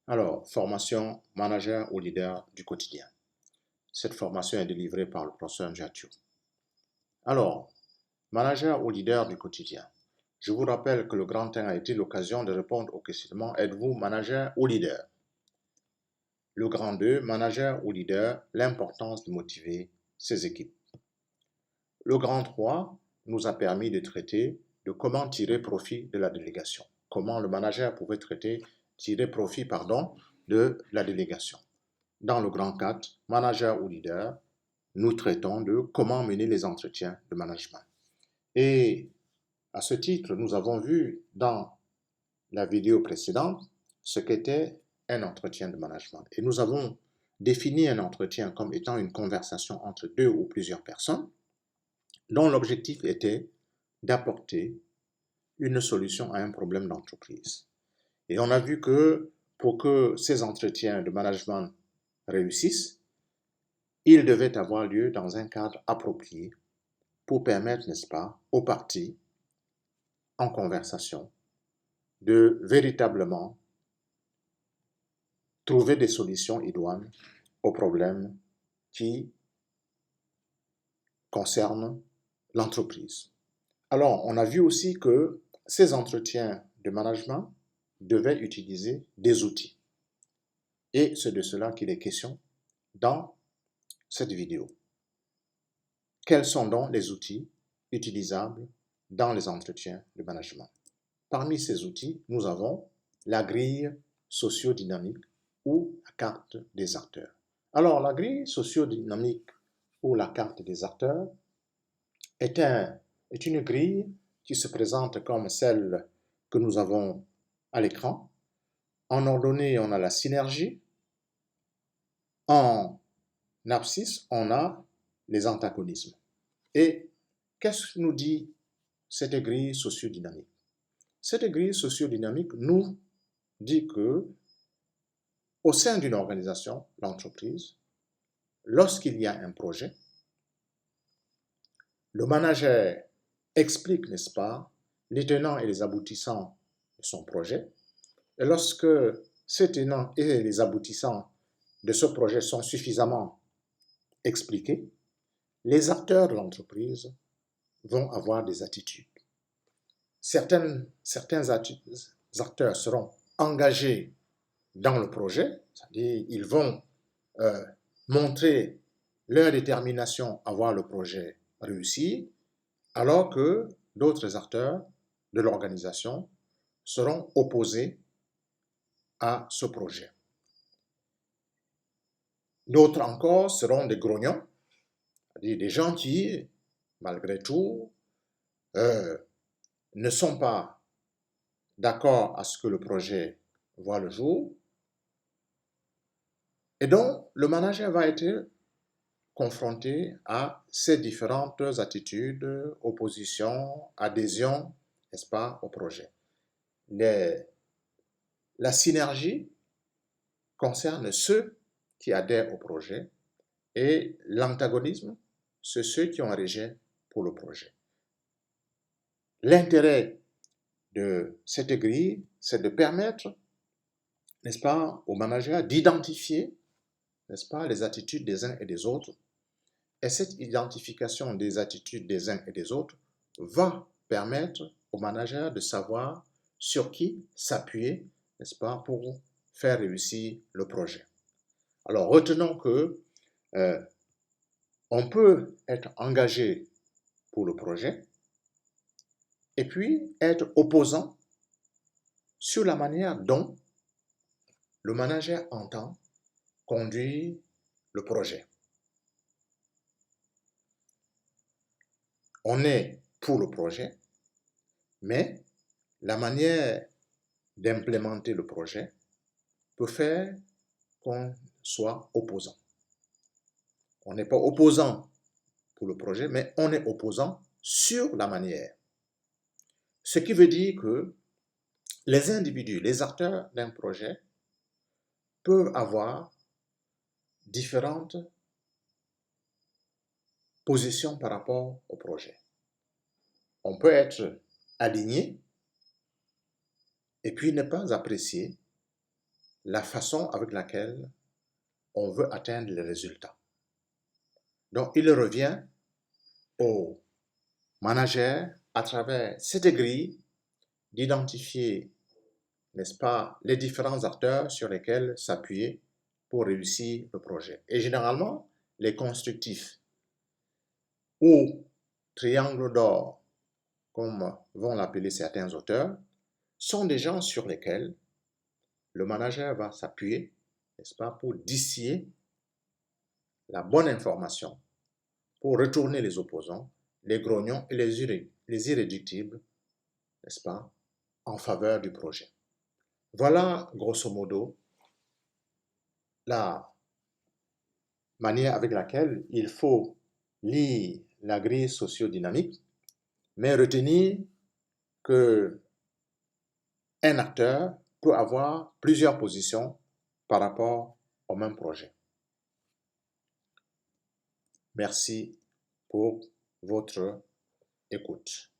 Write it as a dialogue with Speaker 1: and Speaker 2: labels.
Speaker 1: Alors, formation manager ou leader du quotidien. Cette formation est délivrée par le professeur Njatio. Alors, manager ou leader du quotidien. Je vous rappelle que le grand 1 a été l'occasion de répondre au questionnement: êtes-vous manager ou leader? Le grand 2, manager ou leader, l'importance de motiver ses équipes. Le grand 3 nous a permis de traiter de comment tirer profit de la délégation. Comment le manager pouvait tirer profit, de la délégation. Dans le grand 4, manager ou leader, nous traitons de comment mener les entretiens de management. Et à ce titre, nous avons vu dans la vidéo précédente ce qu'était un entretien de management. Et nous avons défini un entretien comme étant une conversation entre deux ou plusieurs personnes dont l'objectif était d'apporter une solution à un problème d'entreprise. Et on a vu que pour que ces entretiens de management réussissent, ils devaient avoir lieu dans un cadre approprié pour permettre, n'est-ce pas, aux parties en conversation de véritablement trouver des solutions idoines aux problèmes qui concernent l'entreprise. Alors, on a vu aussi que ces entretiens de management devaient utiliser des outils. Et c'est de cela qu'il est question dans cette vidéo. Quels sont donc les outils utilisables dans les entretiens de management? Parmi ces outils, nous avons la grille sociodynamique ou la carte des acteurs. Alors, la grille sociodynamique ou la carte des acteurs est une grille qui se présente comme celle que nous avons à l'écran. En ordonnée, on a la synergie. En abscisse, on a les antagonismes. Et qu'est-ce que nous dit cette grille sociodynamique? Cette grille sociodynamique nous dit que au sein d'une organisation, l'entreprise, lorsqu'il y a un projet, le manager explique, n'est-ce pas, les tenants et les aboutissants de son projet. Et lorsque ces tenants et les aboutissants de ce projet sont suffisamment expliqués, les acteurs de l'entreprise vont avoir des attitudes. Certains acteurs seront engagés dans le projet, c'est-à-dire ils vont montrer leur détermination à voir le projet réussir, alors que d'autres acteurs de l'organisation seront opposés à ce projet. D'autres encore seront des grognons, c'est-à-dire des gens qui, malgré tout, ne sont pas d'accord à ce que le projet voit le jour. Et donc, le manager va être confronté à ces différentes attitudes, opposition, adhésion, n'est-ce pas, au projet. La synergie concerne ceux qui adhèrent au projet et l'antagonisme, c'est ceux qui ont un rejet pour le projet. L'intérêt de cette grille, c'est de permettre, n'est-ce pas, aux managers d'identifier, n'est-ce pas, les attitudes des uns et des autres. Et cette identification des attitudes des uns et des autres va permettre aux managers de savoir sur qui s'appuyer, n'est-ce pas, pour faire réussir le projet. Alors, retenons que on peut être engagé pour le projet et puis être opposant sur la manière dont le manager entend conduire le projet. On est pour le projet, mais la manière d'implémenter le projet peut faire qu'on soit opposant. On n'est pas opposant pour le projet, mais on est opposant sur la manière. Ce qui veut dire que les individus, les acteurs d'un projet peuvent avoir différentes positions par rapport au projet. On peut être aligné et puis ne pas apprécier la façon avec laquelle on veut atteindre les résultats. Donc, il revient au manager, à travers cette grille, d'identifier, n'est-ce pas, les différents acteurs sur lesquels s'appuyer pour réussir le projet. Et généralement, les constructifs ou triangles d'or, comme vont l'appeler certains auteurs, sont des gens sur lesquels le manager va s'appuyer, n'est-ce pas, pour distiller la bonne information, pour retourner les opposants, les grognons et les irréductibles, n'est-ce pas, en faveur du projet. Voilà, grosso modo, la manière avec laquelle il faut lire la grille sociodynamique, mais retenir que un acteur peut avoir plusieurs positions par rapport au même projet. Merci pour votre écoute.